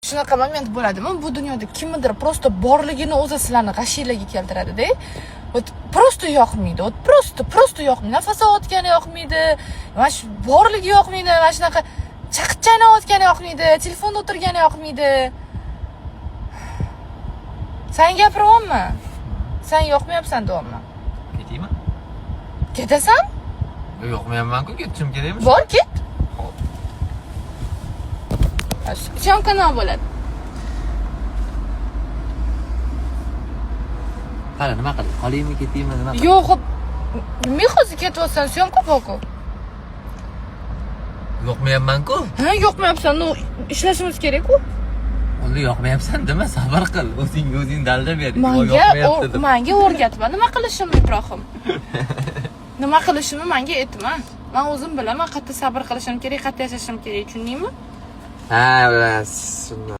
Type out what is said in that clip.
Shunaqa moment bo'ladimi? Bu dunyoda kimnidir prosta borligini o'zi sizlarni g'ashiylarga keltiradi-da. Prosta yoqmaydi. Prosta yoqmaydi. Nafas olayotgani yoqmaydi. Mana shu borligi yoqmaydi. Mana shunaqa chaqchaylayotgani yoqmaydi. Telefonda o'tirgani yoqmaydi. Sen gapiryapmi? Sen yoqmayapsan deyapman. Ketaymi? Ketasan? Yo'qmayapman-ku, ketishim kerakmi? Bor, ket. Syomka nima bo'ladi? Qara, nima qil? Qolaymi, ketaymi, nima qil? Yo'q, men hozir ketyapsan, syomka borku. Yo'qmayapman-ku. Ha, yo'qmayapsan, no ishlashimiz kerak-ku. Unda yo'qmayapsan dema, sabr qil. O'zing dalda ber. Menga o'rgatma, nima qilishimni Ibrohim. Nima qilishimni menga aytma. Men o'zim bilaman, qattiq sabr qilishim kerak, qattiq yashashim kerak, tushundingmi? Ha, bilas.